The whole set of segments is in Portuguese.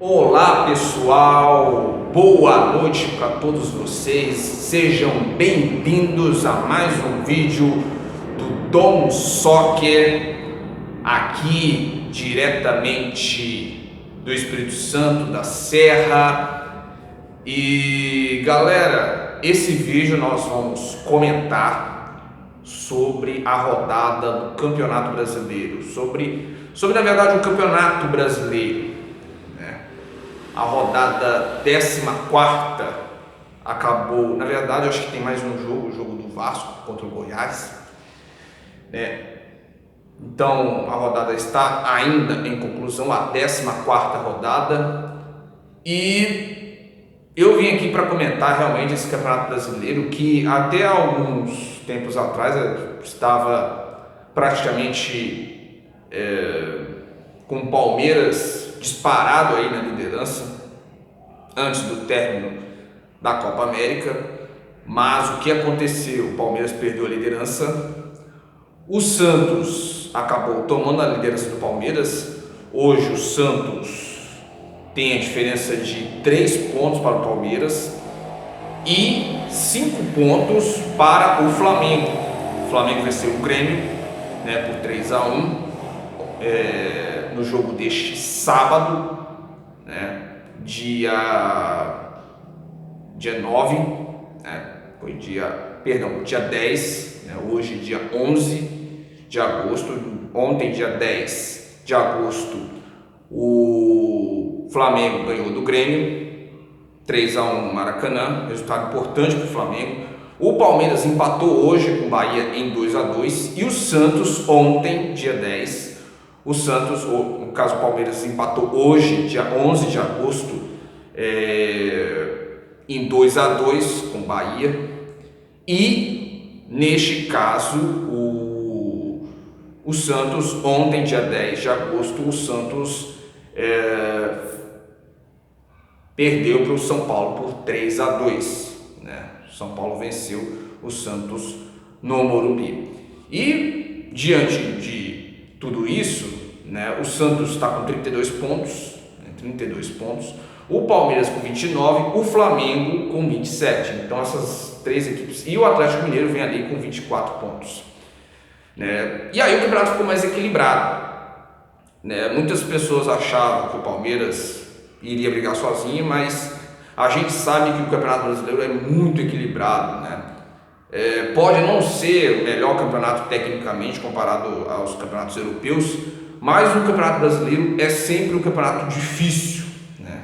Olá pessoal, boa noite para todos vocês, sejam bem-vindos a mais um vídeo do Dom Soccer, aqui diretamente do Espírito Santo, da Serra. E galera, esse vídeo nós vamos comentar sobre a rodada do Campeonato Brasileiro, sobre na verdade o Campeonato Brasileiro. A rodada 14ª acabou, na verdade acho que tem mais um jogo, o jogo do Vasco contra o Goiás, né? Então a rodada está ainda em conclusão, a 14ª rodada, e eu vim aqui para comentar realmente esse Campeonato Brasileiro que até alguns tempos atrás estava praticamente com o Palmeiras disparado aí na liderança antes do término da Copa América, mas o que aconteceu? O Palmeiras perdeu a liderança, o Santos acabou tomando a liderança do Palmeiras. Hoje o Santos tem a diferença de 3 pontos para o Palmeiras e 5 pontos para o Flamengo. O Flamengo venceu o Grêmio, né, por 3-1 no jogo deste sábado, né, dia 9, foi dia 10, né, hoje dia 11 de agosto, ontem dia 10 de agosto o Flamengo ganhou do Grêmio, 3-1 no Maracanã, resultado importante para o Flamengo. O Palmeiras empatou hoje com o Bahia em 2-2 e o Santos ontem, dia 10, o Santos, no caso o Palmeiras, empatou hoje, dia 11 de agosto, em 2-2 com o Bahia. E, neste caso, o Santos, ontem, dia 10 de agosto, o Santos perdeu para o São Paulo por 3-2. Né? O São Paulo venceu o Santos no Morumbi. E, diante de tudo isso, né, o Santos está com 32 pontos, o Palmeiras com 29, o Flamengo com 27. Então essas três equipes, e o Atlético Mineiro vem ali com 24 pontos. Né? E aí o campeonato ficou mais equilibrado. Né? Muitas pessoas achavam que o Palmeiras iria brigar sozinho, mas a gente sabe que o Campeonato Brasileiro é muito equilibrado. Né? Pode não ser o melhor campeonato tecnicamente comparado aos campeonatos europeus, mas o Campeonato Brasileiro é sempre um campeonato difícil. Né?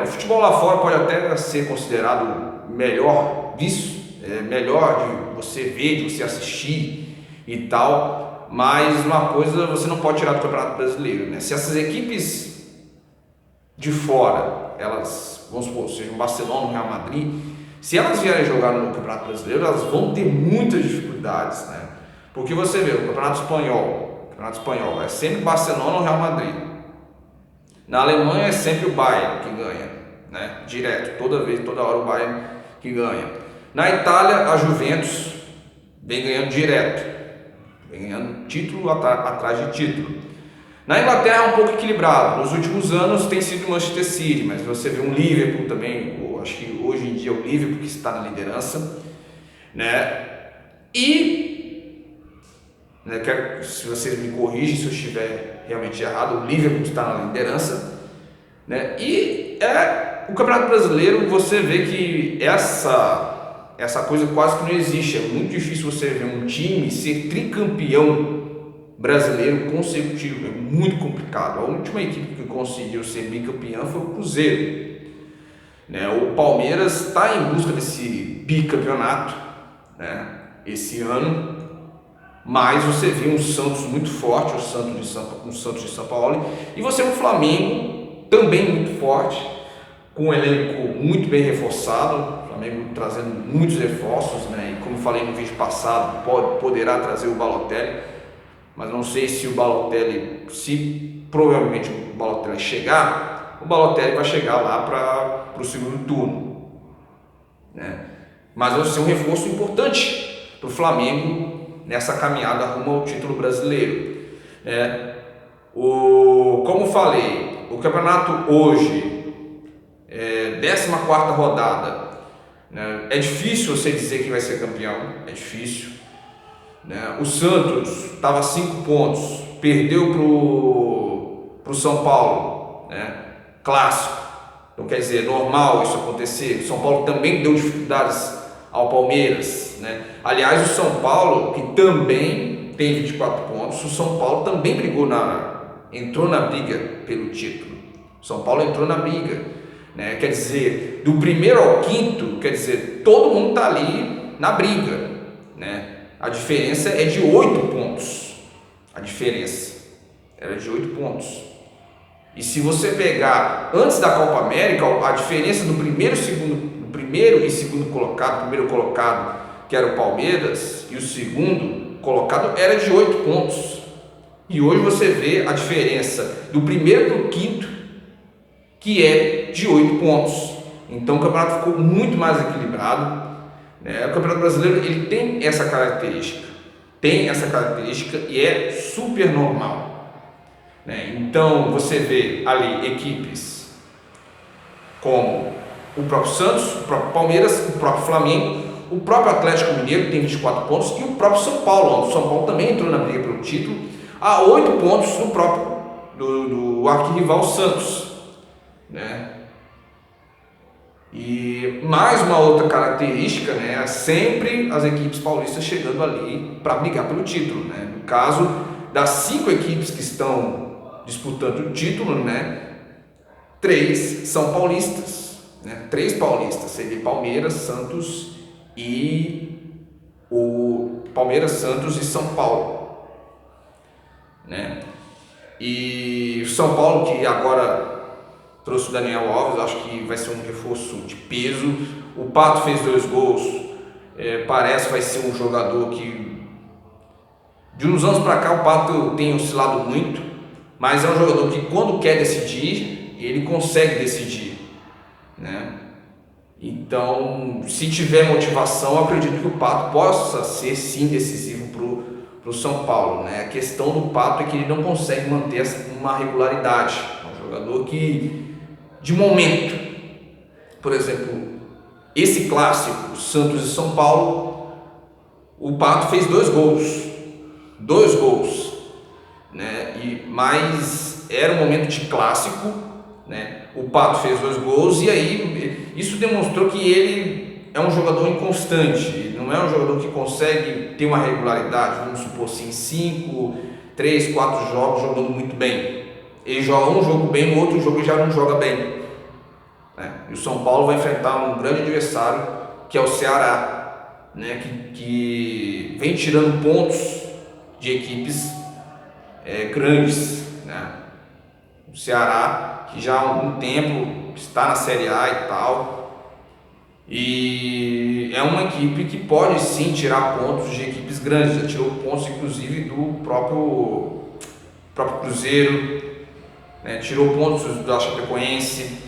O futebol lá fora pode até ser considerado melhor visto, melhor de você ver, de você assistir e tal, mas uma coisa você não pode tirar do Campeonato Brasileiro. Né? Se essas equipes de fora, elas, vamos supor, seja o Barcelona, o Real Madrid, se elas vierem jogar no Campeonato Brasileiro, elas vão ter muitas dificuldades, né? Porque você vê, o Campeonato Espanhol é sempre Barcelona ou Real Madrid. Na Alemanha é sempre o Bayern que ganha, né? Direto, toda hora o Bayern que ganha. Na Itália, a Juventus vem ganhando direto, vem ganhando título atrás de título. Na Inglaterra é um pouco equilibrado, nos últimos anos tem sido o Manchester City, mas você vê um Liverpool também, acho que hoje em dia é o Liverpool que está na liderança, né? E, né, quero, se vocês me corrigem se eu estiver realmente errado, o Liverpool está na liderança, né? E o Campeonato Brasileiro, você vê que essa coisa quase que não existe. É muito difícil você ver um time ser tricampeão brasileiro consecutivo, é muito complicado. A última equipe que conseguiu ser bicampeã foi o Cruzeiro. Né? O Palmeiras está em busca desse bicampeonato, né, esse ano, mas você vê um Santos muito forte, o Santos de São Paulo, e você vê um Flamengo também muito forte, com um elenco muito bem reforçado, o Flamengo trazendo muitos reforços, né? E como falei no vídeo passado, poderá trazer o Balotelli, mas não sei se o Balotelli, se provavelmente o Balotelli chegar, o Balotelli vai chegar lá para o segundo turno, né? Mas vai ser um reforço importante para o Flamengo nessa caminhada rumo ao título brasileiro. Como falei, o o campeonato hoje, 14ª rodada, né? É difícil você dizer que vai ser campeão, é difícil, né? O Santos estava a 5 pontos, perdeu pro São Paulo, né? Clássico, então quer dizer, normal isso acontecer. O São Paulo também deu dificuldades ao Palmeiras, né? Aliás, o São Paulo, que também tem 24 pontos, o São Paulo também entrou na briga pelo título. O São Paulo entrou na briga, né? Quer dizer, do primeiro ao quinto, quer dizer, todo mundo está ali na briga, né? A diferença é de 8 pontos. A diferença era de 8 pontos. E se você pegar antes da Copa América, a diferença do primeiro e segundo colocado, primeiro colocado, que era o Palmeiras, e o segundo colocado era de 8 pontos. E hoje você vê a diferença do primeiro para o quinto, que é de 8 pontos. Então o campeonato ficou muito mais equilibrado, né? O Campeonato Brasileiro ele tem essa característica e é super normal, né? Então você vê ali equipes como o próprio Santos, o próprio Palmeiras, o próprio Flamengo, o próprio Atlético Mineiro que tem 24 pontos e o próprio São Paulo. O São Paulo também entrou na briga pelo título a 8 pontos do próprio do arquirrival Santos, né? E mais uma outra característica, né? Sempre as equipes paulistas chegando ali para brigar pelo título, né? No caso das 5 equipes que estão disputando o título, né? 3 são paulistas, né? 3 paulistas, seria Palmeiras, Santos e São Paulo, né? E São Paulo, que agora trouxe o Daniel Alves, acho que vai ser um reforço de peso. O Pato fez 2 gols, parece que vai ser um jogador que de uns anos para cá o Pato tem oscilado muito, mas é um jogador que quando quer decidir, ele consegue decidir, né? Então, se tiver motivação, eu acredito que o Pato possa ser sim decisivo para o São Paulo, né? A questão do Pato é que ele não consegue manter uma regularidade. É um jogador que, de momento, por exemplo, esse clássico, Santos e São Paulo, o Pato fez 2 gols, né? Mas era um momento de clássico, né? O Pato fez 2 gols e aí isso demonstrou que ele é um jogador inconstante, não é um jogador que consegue ter uma regularidade, vamos supor assim, 5, 3, 4 jogos jogando muito bem. Ele joga um jogo bem, no outro jogo já não joga bem, né? E o São Paulo vai enfrentar um grande adversário que é o Ceará, né? que vem tirando pontos de equipes grandes, né? O Ceará, que já há algum tempo está na Série A e tal, e é uma equipe que pode sim tirar pontos de equipes grandes, já tirou pontos inclusive do próprio Cruzeiro, né? Tirou pontos da Chapecoense,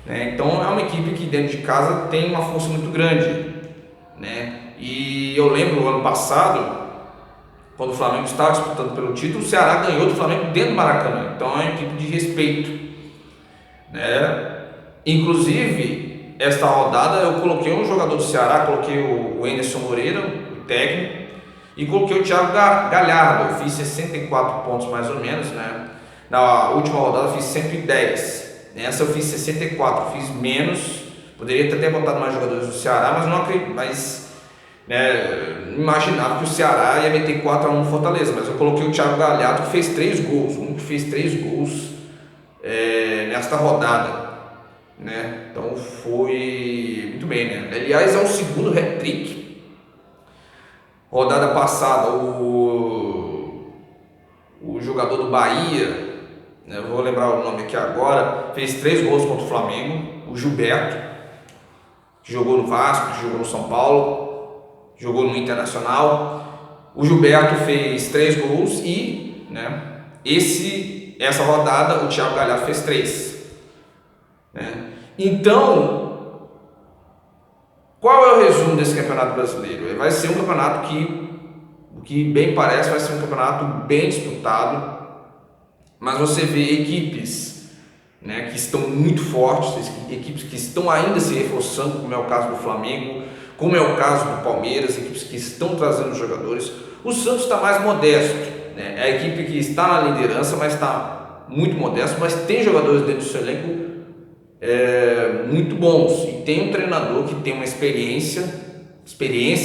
né? Então é uma equipe que dentro de casa tem uma força muito grande, né? E eu lembro ano passado, quando o Flamengo estava disputando pelo título, o Ceará ganhou do Flamengo dentro do Maracanã. Então é uma equipe de respeito, né? Inclusive, esta rodada eu coloquei um jogador do Ceará, coloquei o Anderson Moreira, o técnico, e coloquei o Thiago Galhardo. Eu fiz 64 pontos mais ou menos, né? Na última rodada eu fiz 110, nessa eu fiz 64, fiz menos. Poderia ter botado mais jogadores do Ceará, mas não acredito, imaginava que o Ceará ia meter 4-1 no Fortaleza, mas eu coloquei o Thiago Galhardo, que fez 3 gols, que fez 3 gols nesta rodada, né? Então foi muito bem, né? Aliás, é o segundo hat-trick. Rodada passada, o jogador do Bahia, né, eu vou lembrar o nome aqui agora, fez 3 gols contra o Flamengo, o Gilberto, que jogou no Vasco, que jogou no São Paulo, jogou no Internacional. O Gilberto fez 3 gols e, né, essa rodada o Thiago Galhardo fez 3, né? Então, qual é o resumo desse campeonato brasileiro? Vai ser um campeonato que bem parece, vai ser um campeonato bem disputado, mas você vê equipes né, que estão muito fortes, equipes que estão ainda se reforçando, como é o caso do Flamengo, como é o caso do Palmeiras, equipes que estão trazendo jogadores. O Santos está mais modesto, né? É a equipe que está na liderança, mas está muito modesto, mas tem jogadores dentro do seu elenco muito bons, e tem um treinador que tem uma experiência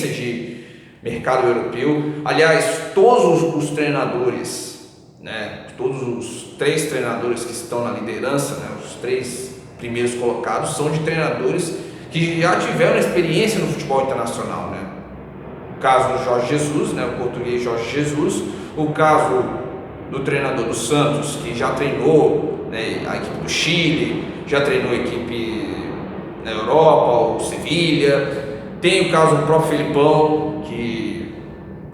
de mercado europeu. Aliás, todos os treinadores, né, todos os 3 treinadores que estão na liderança, né, os 3 primeiros colocados, são de treinadores que já tiveram experiência no futebol internacional, né? O caso do Jorge Jesus, né, o português Jorge Jesus, o caso do treinador do Santos, que já treinou, né, a equipe do Chile, já treinou a equipe na Europa, o Sevilha. Tem o caso do próprio Felipão, que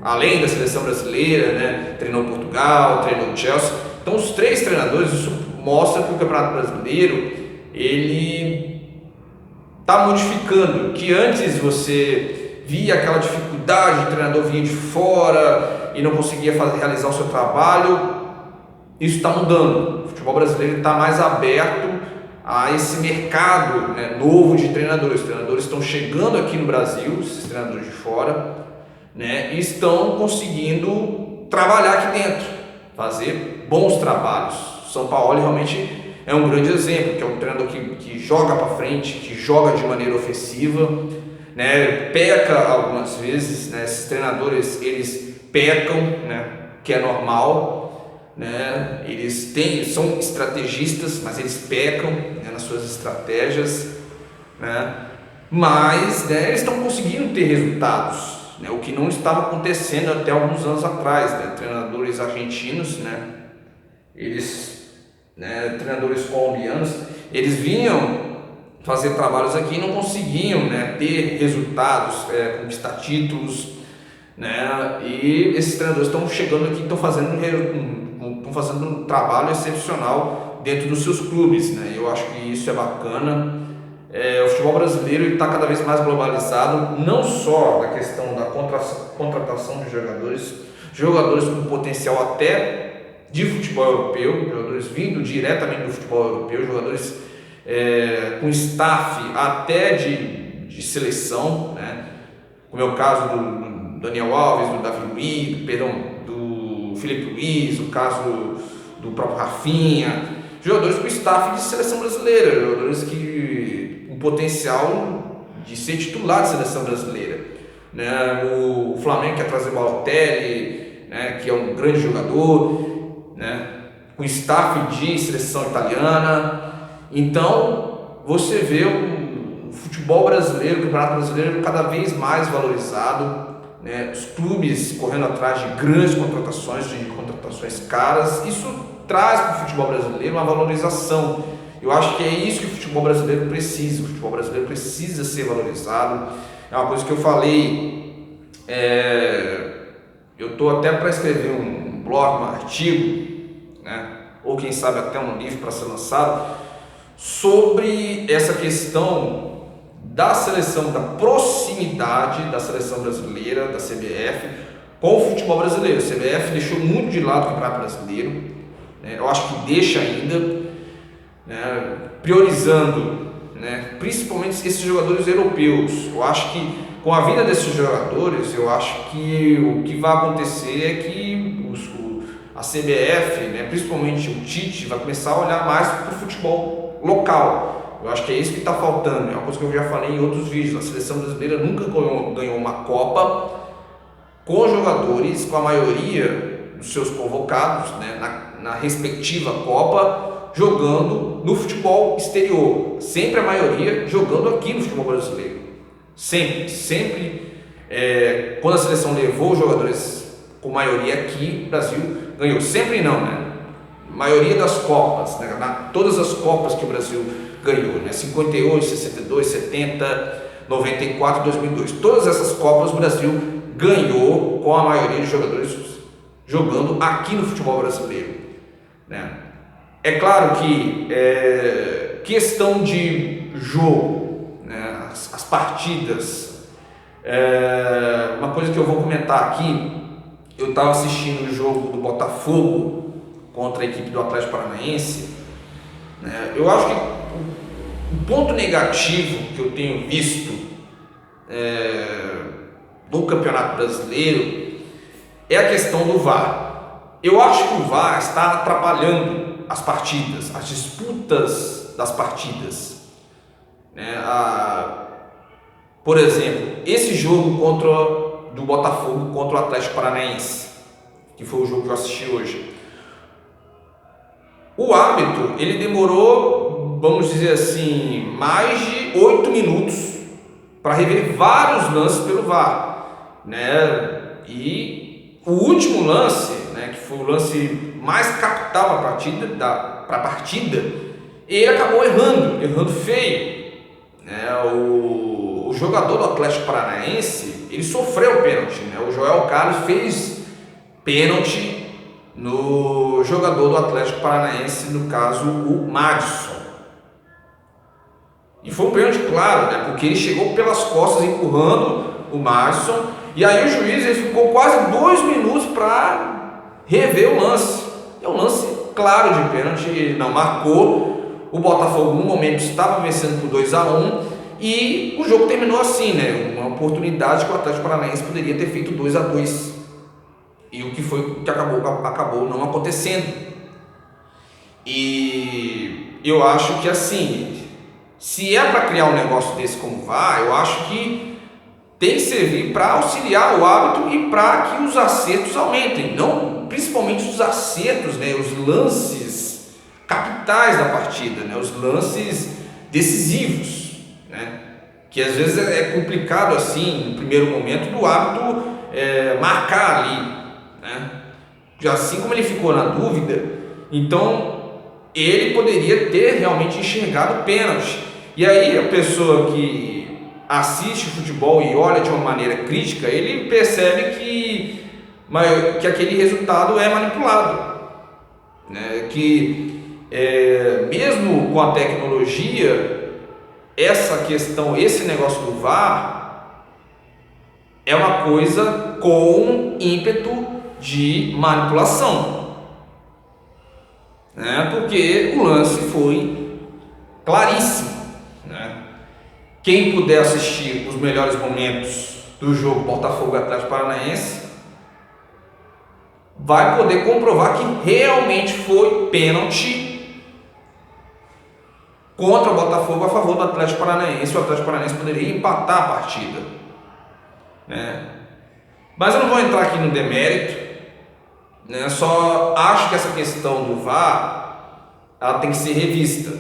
além da seleção brasileira, né, treinou Portugal, treinou o Chelsea. Então os 3 treinadores, isso mostra que o Campeonato Brasileiro ele está modificando, que antes você via aquela dificuldade, o treinador vinha de fora e não conseguia realizar o seu trabalho. Isso está mudando. O futebol brasileiro está mais aberto a esse mercado, né, novo de treinadores. Os treinadores estão chegando aqui no Brasil, esses treinadores de fora, né, e estão conseguindo trabalhar aqui dentro, fazer bons trabalhos. O São Paulo realmente é um grande exemplo, que é um treinador que joga para frente, que joga de maneira ofensiva, né, peca algumas vezes, né, esses treinadores eles pecam, né, que é normal, né, são estrategistas, mas eles pecam, né, nas suas estratégias, né, mas, né, eles estão conseguindo ter resultados, né, o que não estava acontecendo até alguns anos atrás, né, treinadores argentinos, né, treinadores colombianos, eles vinham fazer trabalhos aqui e não conseguiam, né, ter resultados, conquistar títulos, né, e esses treinadores estão chegando aqui, estão fazendo um trabalho excepcional dentro dos seus clubes, né? Eu acho que isso é bacana. O futebol brasileiro está cada vez mais globalizado, não só na questão da contratação de jogadores com potencial até de futebol europeu, jogadores vindo diretamente do futebol europeu, jogadores com staff até de seleção, né? Como é o caso do Daniel Alves, do Davi Luiz, do Felipe Luiz, o caso do próprio Rafinha, jogadores com staff de seleção brasileira, jogadores que com potencial de ser titular de seleção brasileira, né? O Flamengo quer trazer o Balotelli, né, que é um grande jogador, né, com staff de seleção italiana. Então você vê o futebol brasileiro, o Campeonato Brasileiro cada vez mais valorizado, né, os clubes correndo atrás de grandes contratações, de contratações caras. Isso traz para o futebol brasileiro uma valorização. Eu acho que é isso que o futebol brasileiro precisa. O futebol brasileiro precisa ser valorizado. É uma coisa que eu falei, eu estou até para escrever um blog, um artigo, né, ou quem sabe até um livro para ser lançado, sobre essa questão da seleção, da proximidade da seleção brasileira, da CBF, com o futebol brasileiro. A CBF deixou muito de lado o Campeonato Brasileiro, né? Eu acho que deixa ainda, né, priorizando, né, principalmente esses jogadores europeus. Eu acho que com a vinda desses jogadores, eu acho que o que vai acontecer é que a CBF, né, principalmente o Tite, vai começar a olhar mais para o futebol local. Eu acho que é isso que está faltando. É uma coisa que eu já falei em outros vídeos. A seleção brasileira nunca ganhou uma Copa com jogadores, com a maioria dos seus convocados, né, na respectiva Copa, jogando no futebol exterior. Sempre a maioria jogando aqui no futebol brasileiro. Sempre. Quando a seleção levou jogadores com maioria aqui, o Brasil ganhou. Sempre não, né? Maioria das Copas, né? Todas as Copas que o Brasil ganhou, né? 58, 62, 70, 94, 2002. Todas essas Copas o Brasil ganhou com a maioria de jogadores jogando aqui no futebol brasileiro, né? É claro que questão de jogo, né? As partidas, uma coisa que eu vou comentar aqui, eu estava assistindo o jogo do Botafogo contra a equipe do Atlético Paranaense, né? Eu acho que o ponto negativo que eu tenho visto no Campeonato Brasileiro é a questão do VAR. Eu acho que o VAR está atrapalhando as partidas, as disputas das partidas, né? Por exemplo, esse jogo do Botafogo contra o Atlético Paranaense, que foi o jogo que eu assisti hoje. O árbitro, ele demorou, vamos dizer assim, mais de 8 minutos para rever vários lances pelo VAR, né? E o último lance, né, que foi o lance mais capital para a partida, ele acabou errando feio, né? O jogador do Atlético Paranaense, ele sofreu pênalti, né? O Joel Carlos fez pênalti no jogador do Atlético Paranaense, no caso o Madison. E foi um pênalti claro, né? Porque ele chegou pelas costas empurrando o Madison, e aí o juiz ele ficou quase 2 minutos para rever o lance. É um lance claro de pênalti, ele não marcou. O Botafogo no momento estava vencendo por 2-1 e o jogo terminou assim, né? Uma oportunidade que o Atlético Paranaense poderia ter feito 2-2. E o que acabou não acontecendo. E eu acho que assim, se é para criar um negócio desse como VAR, eu acho que tem que servir para auxiliar o árbitro e para que os acertos aumentem, não principalmente os acertos, né, os lances capitais da partida, né, os lances decisivos, né, que às vezes é complicado assim no primeiro momento do árbitro marcar ali, né, assim como ele ficou na dúvida, então ele poderia ter realmente enxergado o pênalti. E aí a pessoa que assiste futebol e olha de uma maneira crítica, ele percebe que aquele resultado é manipulado, né? Que mesmo com a tecnologia, essa questão, esse negócio do VAR é uma coisa com ímpeto de manipulação, né? Porque o lance foi claríssimo, né? Quem puder assistir os melhores momentos do jogo Botafogo e Atlético Paranaense vai poder comprovar que realmente foi pênalti contra o Botafogo a favor do Atlético Paranaense. O Atlético Paranaense poderia empatar a partida, né? Mas eu não vou entrar aqui no demérito, né? Só acho que essa questão do VAR ela tem que ser revista,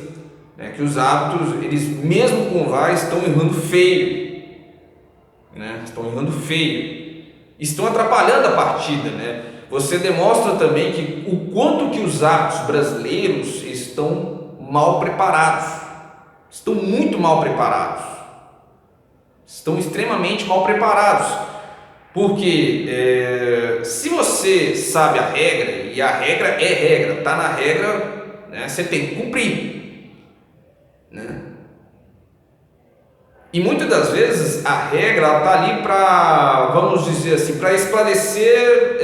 né? Que os árbitros, eles mesmo com o VAR estão errando feio, né? Estão atrapalhando a partida, né? Você demonstra também que o quanto que os árbitros brasileiros estão mal preparados, estão muito mal preparados, estão extremamente mal preparados. Porque se você sabe a regra, e a regra é regra, está na regra, né, você tem que cumprir, né? E muitas das vezes a regra está ali para, vamos dizer assim, para esclarecer,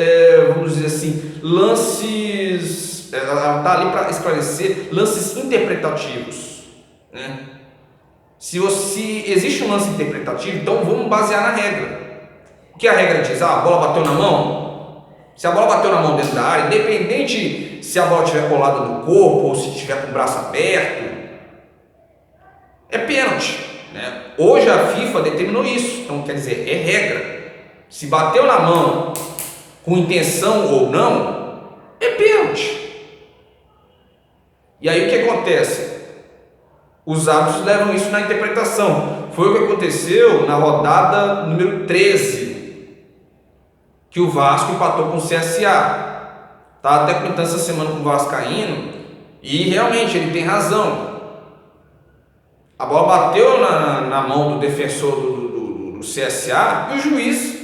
vamos dizer assim, lances, ela está ali para esclarecer lances interpretativos, né? Se existe um lance interpretativo, então vamos basear na regra. O que a regra diz? A bola bateu na mão? Se a bola bateu na mão dentro da área, independente se a bola estiver colada no corpo ou se estiver com o braço aberto, é pênalti, né? Hoje a FIFA determinou isso, então quer dizer, é regra. Se bateu na mão com intenção ou não, é pênalti. E aí o que acontece? Os árbitros levam isso na interpretação. Foi o que aconteceu na rodada número 13, que o Vasco empatou com o CSA. Estava até comentando essa semana com o Vascaíno, e realmente ele tem razão. A bola bateu na mão do defensor do CSA e o juiz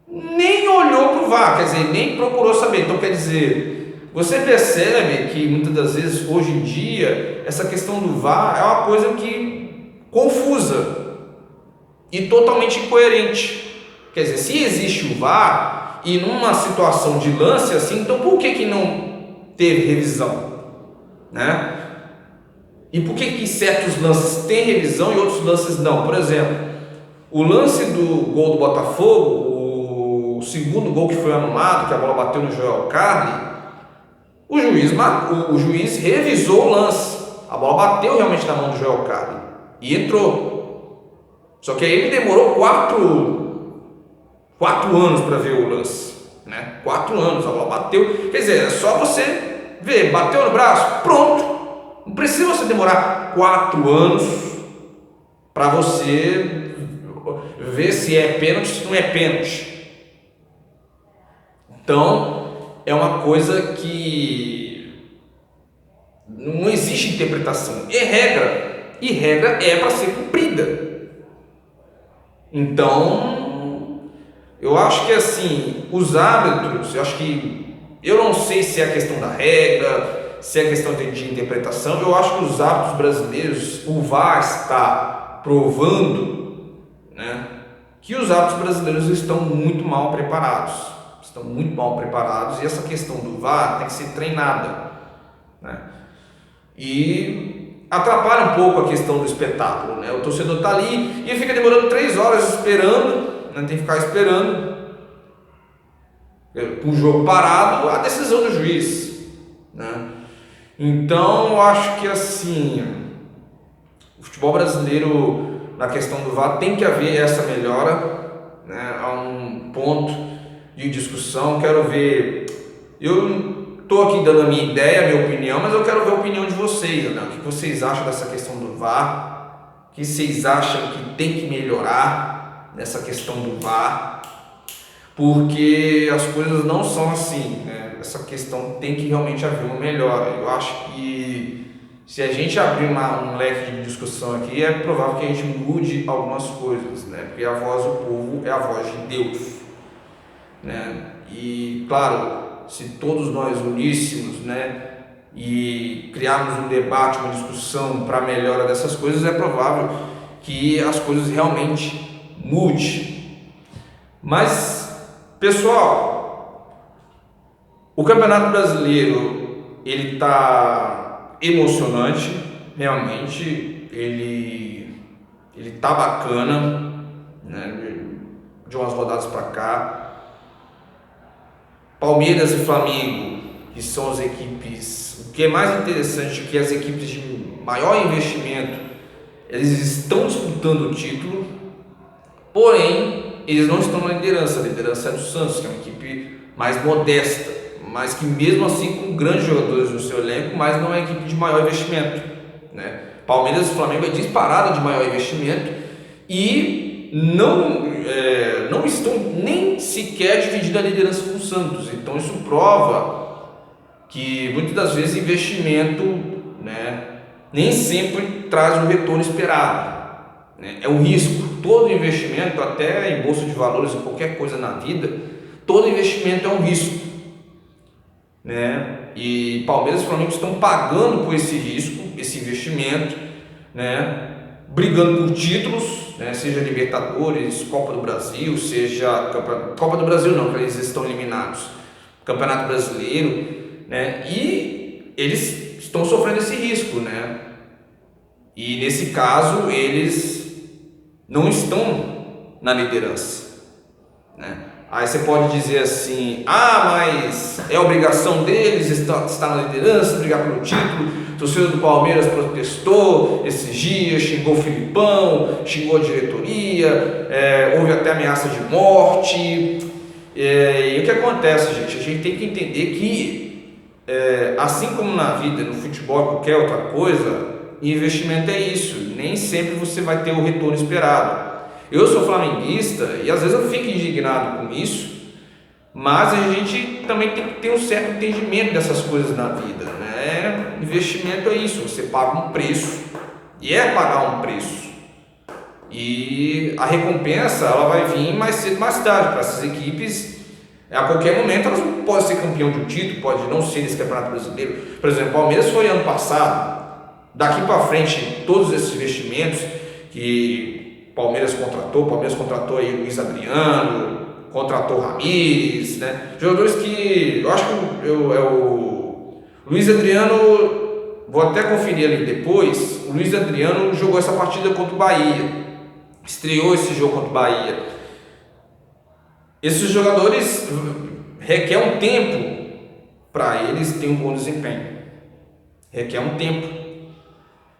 nem olhou para o VAR, quer dizer, nem procurou saber. Então, quer dizer, você percebe que muitas das vezes, hoje em dia, essa questão do VAR é uma coisa que confusa e totalmente incoerente. Quer dizer, se existe o VAR e numa situação de lance assim, então por que não teve revisão? né? E por que certos lances têm revisão e outros lances não? Por exemplo, o lance do gol do Botafogo, o segundo gol que foi anulado, que a bola bateu no Joel Carli, o juiz revisou o lance. A bola bateu realmente na mão do Joel Carli e entrou. Só que aí ele demorou 4 anos para ver o lance, né? 4 anos, a bola bateu. Quer dizer, é só você ver, bateu no braço, pronto. Não precisa você demorar 4 anos para você ver se é pênalti, se não é pênalti. Então, é uma coisa que não existe interpretação. E regra é para ser cumprida. Então, eu acho que assim, os árbitros, eu não sei se é a questão da regra, se é questão de interpretação. Eu acho que os árbitros brasileiros, o VAR está provando, né, que os árbitros brasileiros estão muito mal preparados. E essa questão do VAR tem que ser treinada, né? E atrapalha um pouco a questão do espetáculo, né? O torcedor está ali e fica demorando 3 horas esperando, né? Tem que ficar esperando o jogo parado, a decisão do juiz, né? Então eu acho que assim, o futebol brasileiro, na questão do VAR, tem que haver essa melhora, né? Há um ponto de discussão. Quero ver, eu estou aqui dando a minha ideia, a minha opinião, mas eu quero ver a opinião de vocês, né? O que vocês acham dessa questão do VAR, o que vocês acham que tem que melhorar nessa questão do VAR, porque as coisas não são assim, né? Essa questão tem que realmente haver uma melhora. Eu acho que se a gente abrir um leque de discussão aqui, é provável que a gente mude algumas coisas, né? Porque a voz do povo é a voz de Deus, né? E claro, se todos nós uníssemos, né, e criarmos um debate, uma discussão para a melhora dessas coisas, é provável que as coisas realmente mudem. Mas, pessoal, o Campeonato Brasileiro, ele está emocionante, realmente, ele tá bacana, né, de umas rodadas para cá. Palmeiras e Flamengo, que são as equipes, o que é mais interessante é que as equipes de maior investimento, eles estão disputando o título, porém, eles não estão na liderança. A liderança é do Santos, que é uma equipe mais modesta, mas que mesmo assim com grandes jogadores no seu elenco, mas não é a equipe de maior investimento, né? Palmeiras e Flamengo é disparada de maior investimento e não estão nem sequer dividindo a liderança com o Santos. Então isso prova que muitas das vezes investimento, né, nem sempre traz o retorno esperado, né? É um risco. Todo investimento, até em bolsa de valores, em qualquer coisa na vida, todo investimento é um risco, né? E Palmeiras e Flamengo estão pagando por esse risco, esse investimento, né? Brigando por títulos, né? Seja Libertadores, Copa do Brasil, seja Copa do Brasil não, porque eles estão eliminados, Campeonato Brasileiro, né? E eles estão sofrendo esse risco, né? E nesse caso eles não estão na liderança, né? Aí você pode dizer assim, mas é obrigação deles estar na liderança, brigar pelo título. O torcedor do Palmeiras protestou esses dias, xingou o Filipão, xingou a diretoria, houve até ameaça de morte. E o que acontece, gente? A gente tem que entender que, assim como na vida, no futebol, qualquer outra coisa, investimento é isso. Nem sempre você vai ter o retorno esperado. Eu sou flamenguista e às vezes eu fico indignado com isso, mas a gente também tem que ter um certo entendimento dessas coisas na vida, né? Investimento é isso, você paga um preço, e é pagar um preço, e a recompensa ela vai vir mais cedo, mais tarde. Para essas equipes, a qualquer momento elas não podem ser campeão de um título, pode não ser nesse Campeonato Brasileiro. Por exemplo, o Palmeiras foi ano passado, daqui para frente todos esses investimentos que Palmeiras contratou aí Luiz Adriano, contratou Ramires, né? Jogadores que eu acho que o Luiz Adriano vou até conferir ali depois, o Luiz Adriano jogou essa partida contra o Bahia, estreou esse jogo contra o Bahia. Esses jogadores requer um tempo para eles terem um bom desempenho, requer um tempo,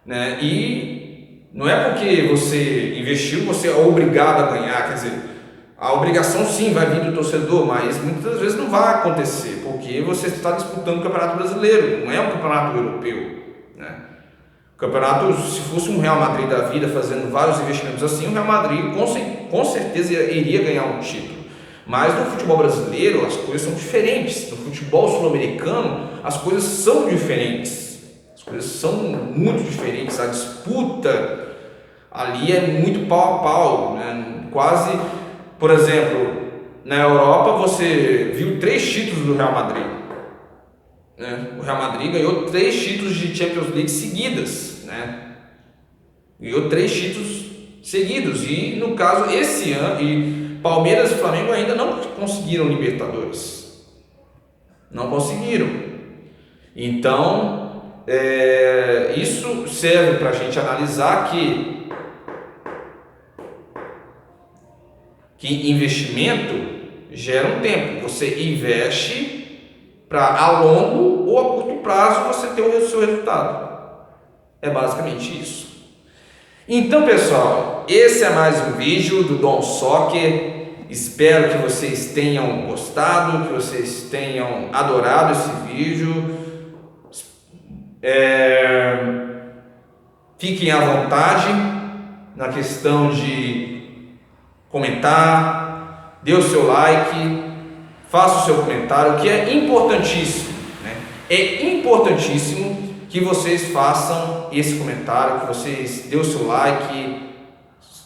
né? E não é porque você investiu, você é obrigado a ganhar, quer dizer, a obrigação sim vai vir do torcedor, mas muitas vezes não vai acontecer, porque você está disputando o Campeonato Brasileiro, não é um campeonato europeu, né? O campeonato, se fosse um Real Madrid da vida fazendo vários investimentos assim, o Real Madrid com certeza iria ganhar um título. Mas no futebol brasileiro as coisas são diferentes, no futebol sul-americano as coisas são diferentes, as coisas são muito diferentes, a disputa ali é muito pau a pau, né? Quase, por exemplo, na Europa você viu 3 títulos do Real Madrid, né? O Real Madrid ganhou 3 títulos de Champions League seguidas, né? Ganhou 3 títulos seguidos, e no caso esse ano, e Palmeiras e Flamengo ainda não conseguiram Libertadores, não conseguiram. Então isso serve para a gente analisar que investimento gera um tempo. Você investe para a longo ou a curto prazo você ter o seu resultado. É basicamente isso. Então, pessoal, esse é mais um vídeo do Dom Soccer. Espero que vocês tenham gostado, que vocês tenham adorado esse vídeo. Fiquem à vontade na questão de comentar, dê o seu like, faça o seu comentário, que é importantíssimo, né? É importantíssimo que vocês façam esse comentário, que vocês dê o seu like,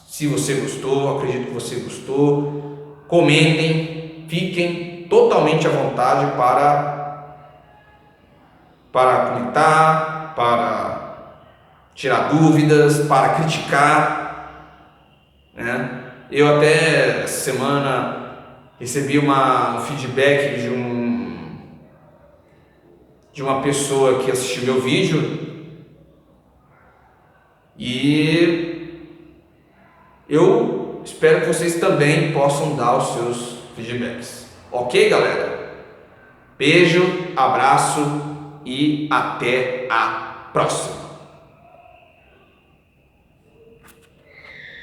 se você gostou, acredito que você gostou, comentem, fiquem totalmente à vontade para comentar, para tirar dúvidas, para criticar, né? Eu até essa semana recebi um feedback de uma pessoa que assistiu meu vídeo, e eu espero que vocês também possam dar os seus feedbacks. Ok, galera? Beijo, abraço e até a próxima!